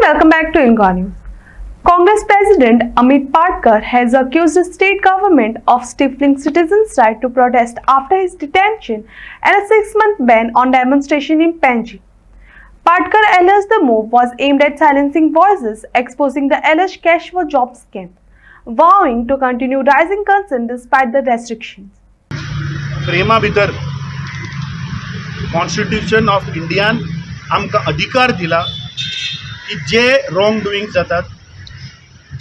welcome back to Inca News. Congress President Amit Patkar has accused the state government of stifling citizens' right to protest after his detention and a 6-month ban on demonstration in Panji. Patkar alleged the move was aimed at silencing voices, exposing the alleged cash for jobs scam, vowing to continue raising concern despite the restrictions. फ्रेमा भितर constitution of Indian आमकां अधिकार दिला की जे wrong doing जातात,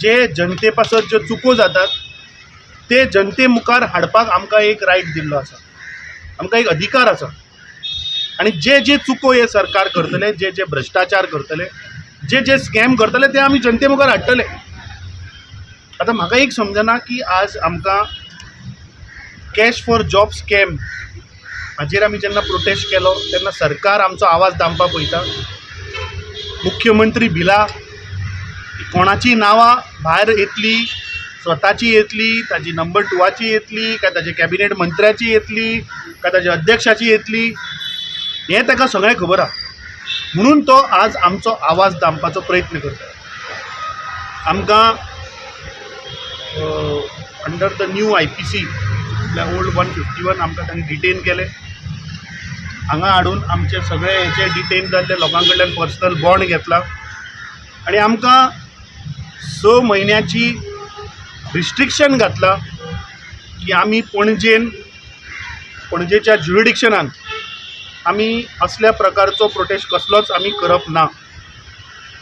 जे जनते पासत ज्यो चुको जातात ते जनते मुखार हाडपाक आमकां एक रायट दिल्लो आसा, आमकां एक अधिकार आसा. आनी जे जे चुको हे सरकार करतले, जे जे भ्रष्टाचार करतले, जे जे स्कॅम करतले ते आमी जनते मुखार हाडटले. आतां म्हाका एक समजना की आज आमकां कॅश फॉर जॉब स्कॅम हाचेर आमी जेन्ना प्रोटेस्ट केलो तेन्ना सरकार आमचो आवाज दामपाक पळयता. मुख्यमंत्री भिला की कोणाची नांवां भायर येतली, स्वताची येतली, ताजी नंबर 2ची येतली, काय ताजे कॅबिनेट मंत्र्याची येतली, काय ताज्या अध्यक्षाची येतली, हें ताका सगळें खबर आहा. म्हणून तो आज आमचो आवाज दामपाचो प्रयत्न करता. आमकां under the new IPC old 151 आमकां तांणी डिटेन केले. हांगा हाडून आमचे सगळे हेचे डिटेन जाल्ले लोकां कडल्यान पर्सनल बॉन्ड घेतला आनी आमकां 6 म्हयन्याची रिस्ट्रिक्शन घातला की आमी पणजेच्या ज्युरिडिक्शनान आमी असल्या प्रकारचो प्रोटेस्ट कसलोच आमी करप ना.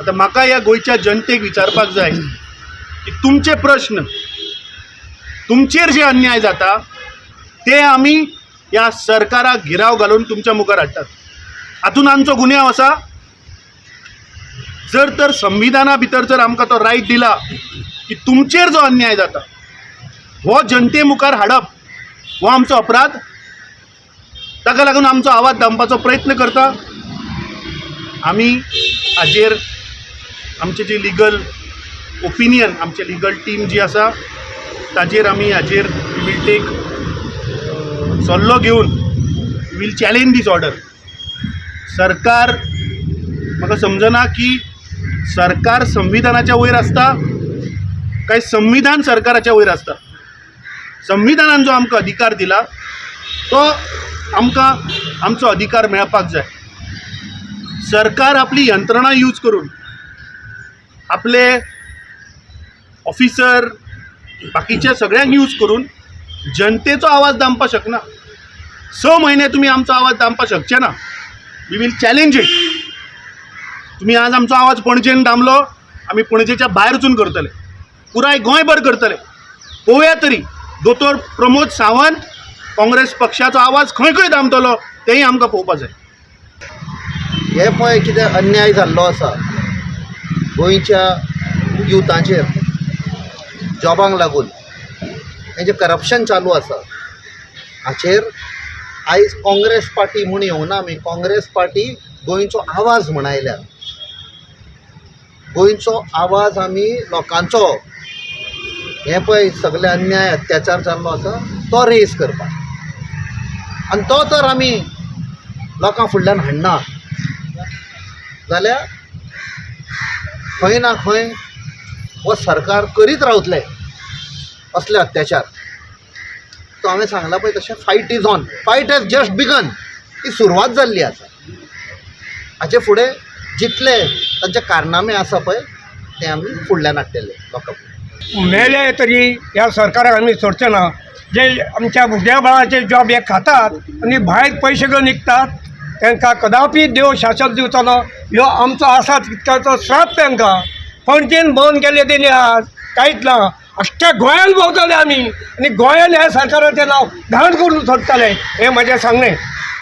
आतां म्हाका ह्या गोंयच्या जनतेक विचारपाक जाय की तुमचे प्रश्न, तुमचेर जे अन्याय जाता ते आमी ह्या सरकाराक गिराव घालून तुमच्या मुखार हाडटात. हातून आमचो गुन्यांव आसा. जर तर संविधाना भितर जर आमकां तो रायट दिला की तुमचेर जो अन्याय जाता हो जनते मुखार हाडप हो आमचो अपराध. ताका लागून आमचो आवाज दामपाचो प्रयत्न करता. आमी हाजेर आमचे जे लिगल ओपिनियन, आमचे लिगल टीम जी आसा ताजेर आमी हाजेर वील टेक सल्लो घेवन वील चॅलेंज दीस ऑर्डर. सरकार म्हाका समजना की सरकार संविधानाच्या वयर आसता काय संविधान सरकाराच्या वयर आसता. संविधानान जो आमकां अधिकार दिला तो आमकां आमचो अधिकार मेळपाक जाय. सरकार आपली यंत्रणा यूज करून, आपले ऑफिसर बाकीचे सगळ्यांक यूज करून जनतेचो आवाज दामपाक शकना. 6 म्हयने तुमी आमचो आवाज दामपाक शकचे ना. We will challenge it. तुमी आज आमचो आवाज पणजेन दामलो, आमी पणजेच्या भायर वचून करतले, पुराय गोंयभर करतले. पळोवया तरी दोतोर प्रमोद सावंत काँग्रेस पक्षाचो आवाज खंय खंय दामतलो तेंय आमकां पळोवपाक जाय. हे पळय कितें अन्याय जाल्लो आसा गोंयच्या युथांचेर जॉबांक लागून, हें जें करप्शन चालू आसा हाचेर आयज काँग्रेस पार्टी म्हूण येवना. आमी काँग्रेस पार्टी गोंयचो आवाज म्हूण आयल्या. गोंयचो आवाज आमी लोकांचो, हें पळय सगळे अन्याय अत्याचार जाल्लो आसा तो रेज करपाक, आनी तो तर आमी लोकां फुडल्यान हाडना जाल्यार खंय ना खंय हो सरकार करीत रावतले असले अत्याचार. तो हांवें सांगला पळय तशें fight is on. Fight has just begun. ही सुरवात जाल्ली आसा. हाचे फुडें जितले तांचे कारनामे आसा पळय ते आमी फुडल्यान हाडटले लोकां फुडें. मेले तरी ह्या सरकाराक आमी सोडचे ना. जे आमच्या भुरग्या बाळाचे जॉब हे खातात आनी भायर पयशे घेवन विकतात तांकां कदापी देव शासन दिवचो ह्यो आमचो आसा तितकाचो श्राप तांकां. पणजेन बंद केले तेणी आज कांयच ना. अख्ख्या गोंयान भोंवतले आमी आनी गोंयान ह्या सरकाराचें नांव घाण करून सोडटले. हें म्हजें सांगणें.